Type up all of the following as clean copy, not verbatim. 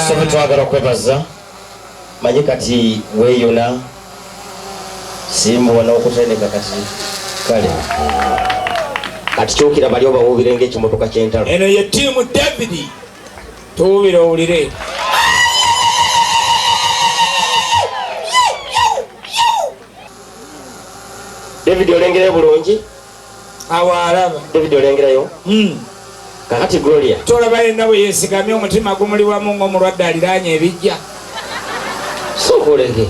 Sobe twagala kwebaza manye kati weyona simbu wana okutendeka kati kale kati kyokira bali oba wubirenge ekimotoka ky'entalo eno ye tiimu David tuwubira owulire David olengerayo bulungi awalaba David olengerayo kakati Gloria tolaba yenna bwe yeesigamye omutima gumuli wamu ng'omulwadde aliraanye ebijja sokolenge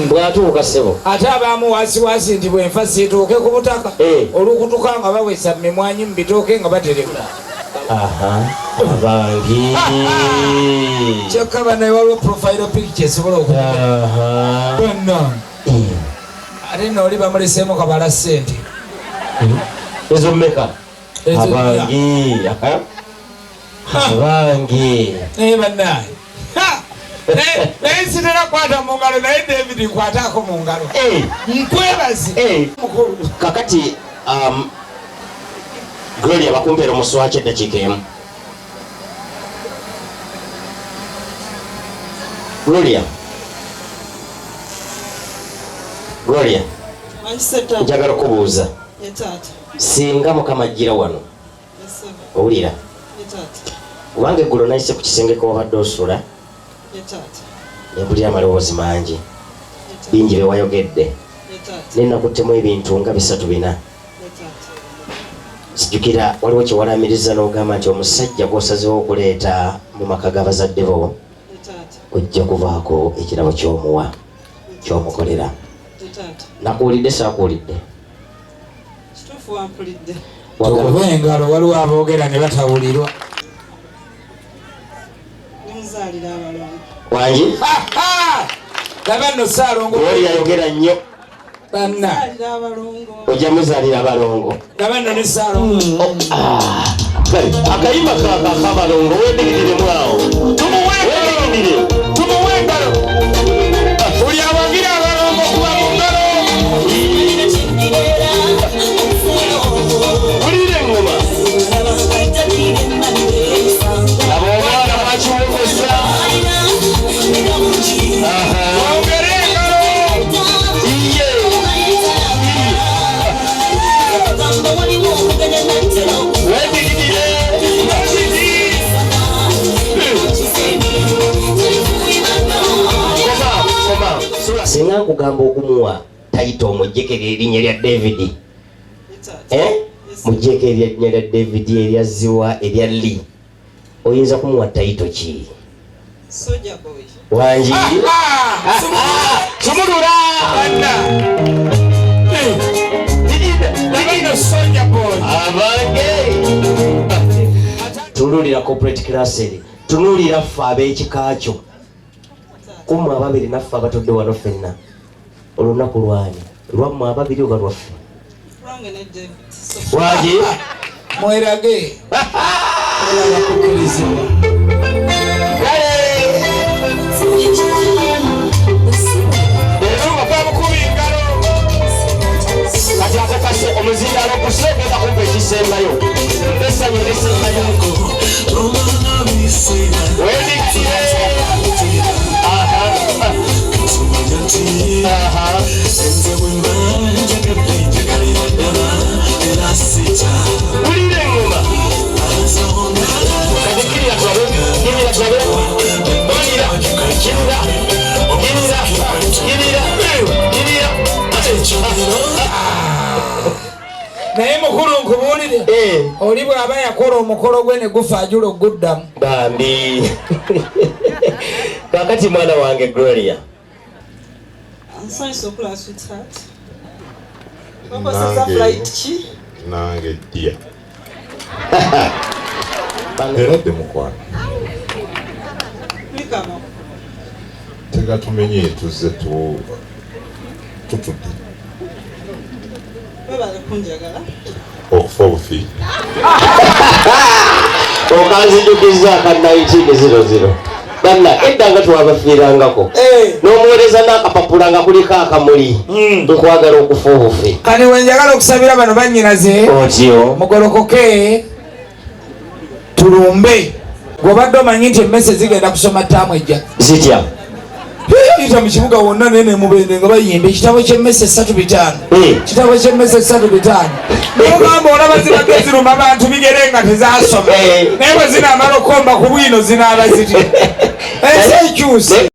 bwatuuka ssebo ate abaamu waasiwaasi nti bwenfa siituuke ku butaka olukutuka nga bawesa mimwanyi mu bitooke nga batereka abangi kyokka banaye waliwo profile picture esobola okubonna ate nooli bamuleseemu kabala ssente ezo mmeka abangi abangi bannaaye naye sitera kwata mu ngalo naye David nkwataako mu ngalo nkwebaze kakati Gloria bakumpeera omuswaki eddakiika emu Gloria njagala kubuuza singa Mukama ajjira wano owulira Wange gulo naise ku kisenge ko wabadde osula. Nebulira amaloboozi mangi. Bingi bye wayogedde. Nenakuttemu ebintu nga 3-4. Sijjukira waliwo kye walamiriza n'ogamba nti omusajja gw'osazeewo okuleeta mu maka g'abazadde bo ojja kuvaako ekirabo ky'omuwa ky'omukolera. Nakuwulidde saakuwulidde? Kituufu wampulidde. Tukuba engalo waliwo aboogera ne batawulirwa. Nimuzaalira abalongo. Wangi? Laba nno Ssaalongo. Oli ayogera nnyo. Banna. Ojja muzaalira abalongo. Laba nno ne Ssaalongo. Akayimba k'abalongo weedigirire mwawo. Tumuwe engalo. Buli awagira abalongo kuba mu ngalo. Wulira engoma. Abo omwana mwakiwomesa. Wongere engalo. Iye. Weedigirire. Singa nkugamba okumuwa tayita omujjekera erinnya lya David. Mujjeko erinnya lya David erya Ziwa erya Lee. Oyinza kumuwa tayito ki? Soja boy. Wangi? Sumulula! Laba Soja boy. Abange! Tunuulira corporate class eri. Tunuulira ffe ab'ekika kyo. Kummwe ababiri naffe abatudde wano ffenna. Olunaku lwani? Lwammwe ababiri oba lwaffe? Lwange ne David. Wangi? Mwerage. Kukirizibwa. Kati akakase omuzindaalo kuseekeza kumpa ekisembayo. Essanyu erisembayo. Weedigirire. Wulira engoma. Kati girira tulabe. Naye mukulu nkubuulire. Oli bw'aba yakola omukolo gwe ne gufa ajula oguddamu. Bambi. Kakati mwana wange Gloria. Nsanyusa okulaba sweetheart. Wakozesa flight ki? Nange dya. Era dde mukwano. Kulikama. Tega tumenye tuzze tutudde. Webale kunjagala. Okufa obufi. Okanzijukiza aka 1900. Banna edda nga twabafiirangako. N'omuweereza n'akapapula nga kuliko akamuli. Nkwagala okufa obufi. Kati wenjagala okusabira bano bannyinaze. Otyo. Mugolokoke. Tulumbe. Gw'obadde omanyi nti emmese zigenda kusoma ttaamu ejja. Zitya. Yita mu kibuga wonna nene mubende nga bayimba ekitabo ky'emmese 3-5. Kitabo ky'emmese 3-5. N'ogamba olaba zibadde ziruma abantu bigere nga tezaasoma. Naye bwe zinaamala okomba ku bwino zinaaba ziti. Ensi ekyuse.